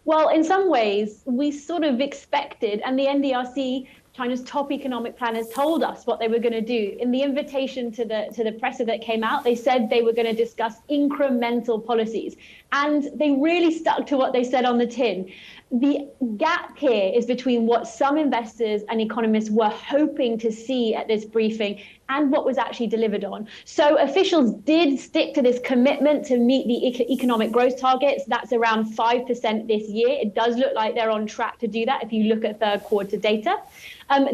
Well, in some ways, we sort of expected, and the NDRC, China's top economic planners, told us what they were going to do. In the invitation to the presser that came out, they said they were going to discuss incremental policies. And they really stuck to what they said on the tin. The gap here is between what some investors and economists were hoping to see at this briefing and what was actually delivered on. So officials did stick to this commitment to meet the economic growth targets. That's around 5% this year. It does look like they're on track to do that if you look at third quarter data.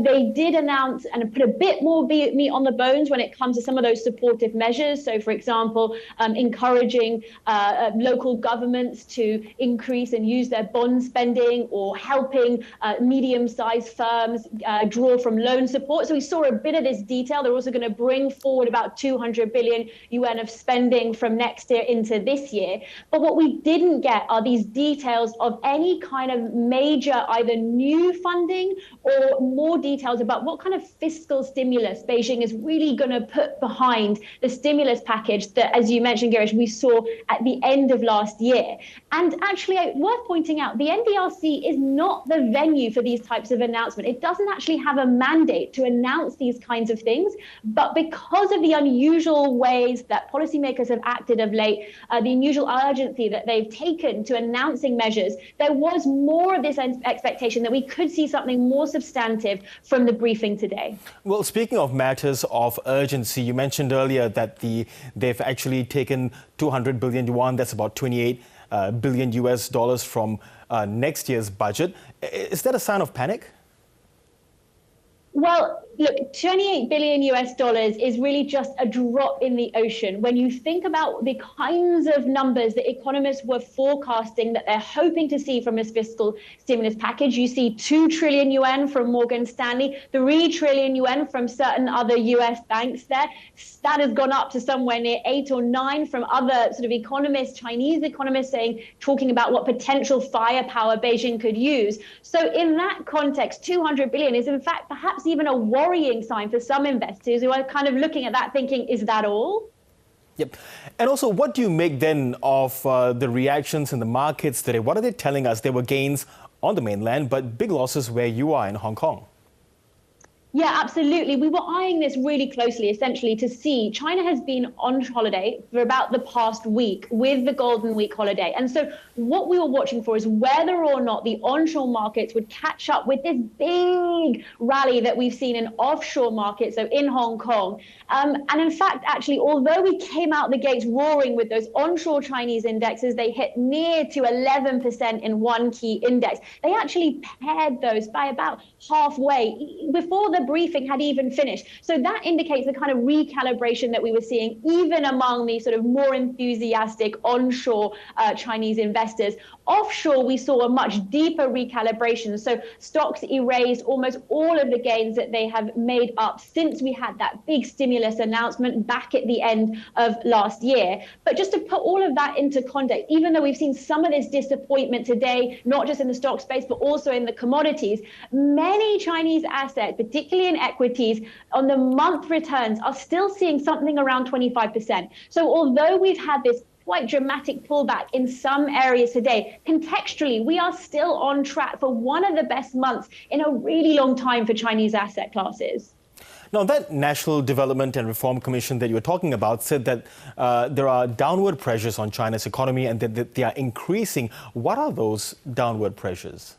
They did announce and put a bit more meat on the bones when it comes to some of those supportive measures. So, for example, encouraging local governments to increase and use their bond spending, or helping medium-sized firms draw from loan support. So we saw a bit of this detail. They're also going to bring forward about 200 billion yuan of spending from next year into this year. But what we didn't get are these details of any kind of major either new funding or more details about what kind of fiscal stimulus Beijing is really going to put behind the stimulus package that, as you mentioned, Girish, we saw at the end of last year. And actually, worth pointing out, the NDRC is not the venue for these types of announcements. It doesn't actually have a mandate to announce these kinds of things. But because of the unusual ways that policymakers have acted of late, the unusual urgency that they've taken to announcing measures, there was more of this expectation that we could see something more substantive from the briefing today. Well, speaking of matters of urgency, you mentioned earlier that they've actually taken 200 billion yuan, that's about 28 billion US dollars from next year's budget. Is that a sign of panic? Well, look, 28 billion US dollars is really just a drop in the ocean. When you think about the kinds of numbers that economists were forecasting that they're hoping to see from this fiscal stimulus package, you see 2 trillion yuan from Morgan Stanley, 3 trillion yuan from certain other US banks there. That has gone up to somewhere near 8 or 9 from other sort of economists, Chinese economists talking about what potential firepower Beijing could use. So in that context, 200 billion is in fact perhaps even a worrying sign for some investors who are kind of looking at that thinking, is that all? Yep. And also, what do you make then of the reactions in the markets today? What are they telling us? There were gains on the mainland, but big losses where you are in Hong Kong. Yeah, absolutely. We were eyeing this really closely, essentially, to see China has been on holiday for about the past week with the Golden Week holiday. And so what we were watching for is whether or not the onshore markets would catch up with this big rally that we've seen in offshore markets, so in Hong Kong. And in fact, actually, although we came out the gates roaring with those onshore Chinese indexes, they hit near to 11% in one key index. They actually paired those by about halfway before the briefing had even finished. So that indicates the kind of recalibration that we were seeing even among the sort of more enthusiastic onshore Chinese investors. Offshore, we saw a much deeper recalibration. So stocks erased almost all of the gains that they have made up since we had that big stimulus announcement back at the end of last year. But just to put all of that into context, even though we've seen some of this disappointment today, not just in the stock space, but also in the commodities, many Chinese assets, particularly in equities, on the month returns are still seeing something around 25%. So although we've had this quite dramatic pullback in some areas today, contextually, we are still on track for one of the best months in a really long time for Chinese asset classes. Now, that National Development and Reform Commission that you were talking about said that there are downward pressures on China's economy and that they are increasing. What are those downward pressures?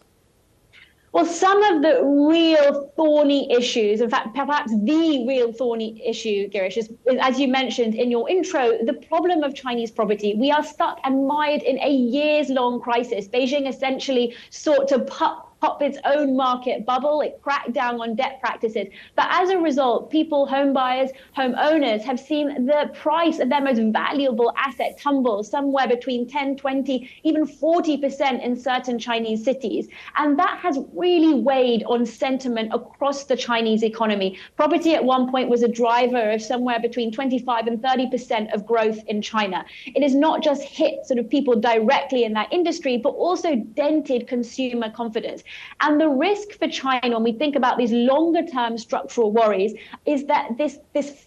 Well, some of the real thorny issues, in fact, perhaps the real thorny issue, Girish, is, as you mentioned in your intro, the problem of Chinese property. We are stuck and mired in a years-long crisis. Beijing essentially sought to pop its own market bubble. It cracked down on debt practices. But as a result, people, home buyers, homeowners have seen the price of their most valuable asset tumble somewhere between 10, 20, even 40% in certain Chinese cities. And that has really weighed on sentiment across the Chinese economy. Property at one point was a driver of somewhere between 25 and 30% of growth in China. It has not just hit sort of people directly in that industry, but also dented consumer confidence. And the risk for China, when we think about these longer-term structural worries, is that this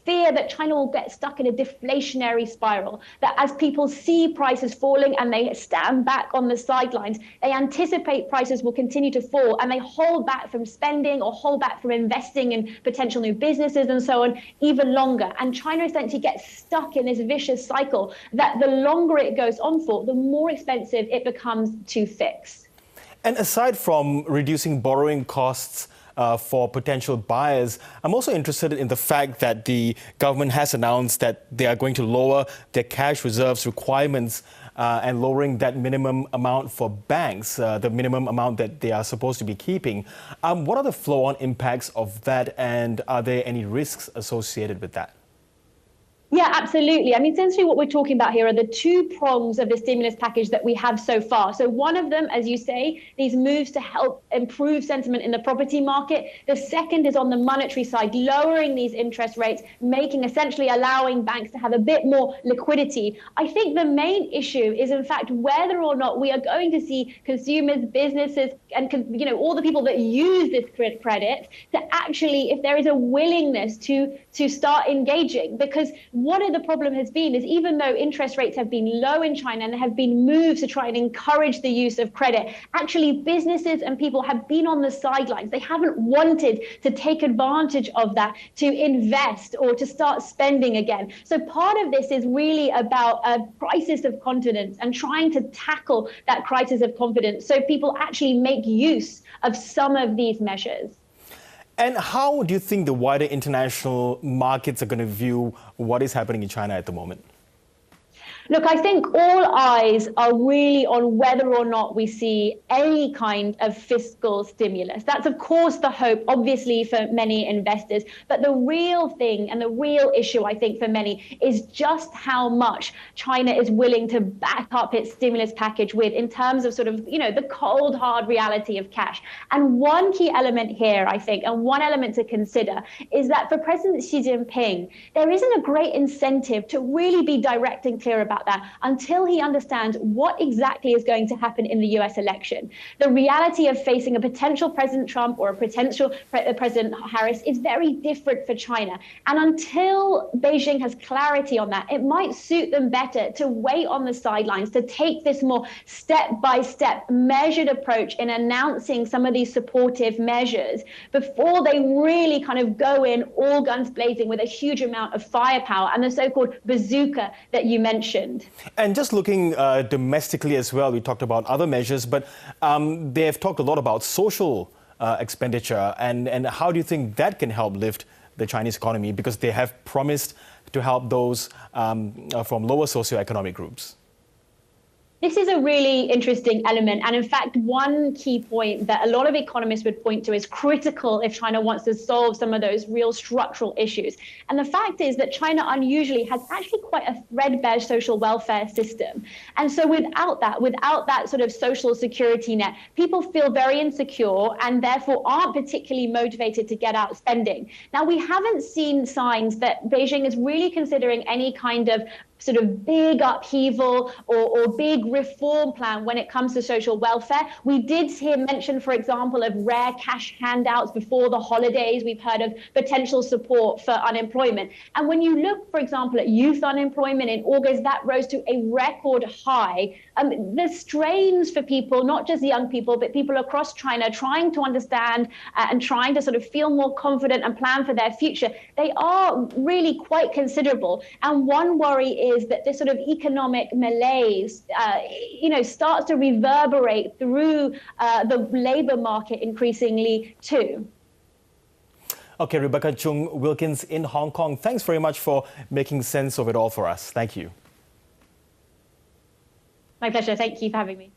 fear that China will get stuck in a deflationary spiral, that as people see prices falling and they stand back on the sidelines, they anticipate prices will continue to fall and they hold back from spending or hold back from investing in potential new businesses and so on even longer. And China essentially gets stuck in this vicious cycle that the longer it goes on for, the more expensive it becomes to fix. And aside from reducing borrowing costs for potential buyers, I'm also interested in the fact that the government has announced that they are going to lower their cash reserves requirements and lowering that minimum amount for banks, the minimum amount that they are supposed to be keeping. What are the flow-on impacts of that, and are there any risks associated with that? Yeah, absolutely. I mean, essentially what we're talking about here are the two prongs of the stimulus package that we have so far. So one of them, as you say, these moves to help improve sentiment in the property market. The second is on the monetary side, lowering these interest rates, essentially allowing banks to have a bit more liquidity. I think the main issue is, in fact, whether or not we are going to see consumers, businesses, and all the people that use this credit to actually, if there is a willingness to start engaging. Because what the problem has been is, even though interest rates have been low in China and have been moved to try and encourage the use of credit, actually businesses and people have been on the sidelines. They haven't wanted to take advantage of that to invest or to start spending again. So part of this is really about a crisis of confidence and trying to tackle that crisis of confidence so people actually make use of some of these measures. And how do you think the wider international markets are going to view what is happening in China at the moment? Look, I think all eyes are really on whether or not we see any kind of fiscal stimulus. That's, of course, the hope, obviously, for many investors. But the real thing and the real issue, I think, for many is just how much China is willing to back up its stimulus package with in terms of the cold, hard reality of cash. And one key element here, I think, and one element to consider is that for President Xi Jinping, there isn't a great incentive to really be direct and clear about that until he understands what exactly is going to happen in the US election. The reality of facing a potential President Trump or a potential President Harris is very different for China. And until Beijing has clarity on that, it might suit them better to wait on the sidelines, to take this more step-by-step measured approach in announcing some of these supportive measures before they really kind of go in all guns blazing with a huge amount of firepower and the so-called bazooka that you mentioned. And just looking domestically as well, we talked about other measures, but they have talked a lot about social expenditure. And how do you think that can help lift the Chinese economy? Because they have promised to help those from lower socioeconomic groups. This is a really interesting element. And in fact, one key point that a lot of economists would point to is critical if China wants to solve some of those real structural issues. And the fact is that China unusually has actually quite a threadbare social welfare system. And so without that sort of social security net, people feel very insecure and therefore aren't particularly motivated to get out spending. Now, we haven't seen signs that Beijing is really considering any kind of sort of big upheaval or big reform plan when it comes to social welfare. We did hear mention, for example, of rare cash handouts before the holidays. We've heard of potential support for unemployment. And when you look, for example, at youth unemployment in August, that rose to a record high. The strains for people, not just young people, but people across China trying to understand and trying to sort of feel more confident and plan for their future, they are really quite considerable. And one worry is that this sort of economic malaise, starts to reverberate through the labor market increasingly too. Okay, Rebecca Choong, Wilkins in Hong Kong, thanks very much for making sense of it all for us. Thank you. My pleasure. Thank you for having me.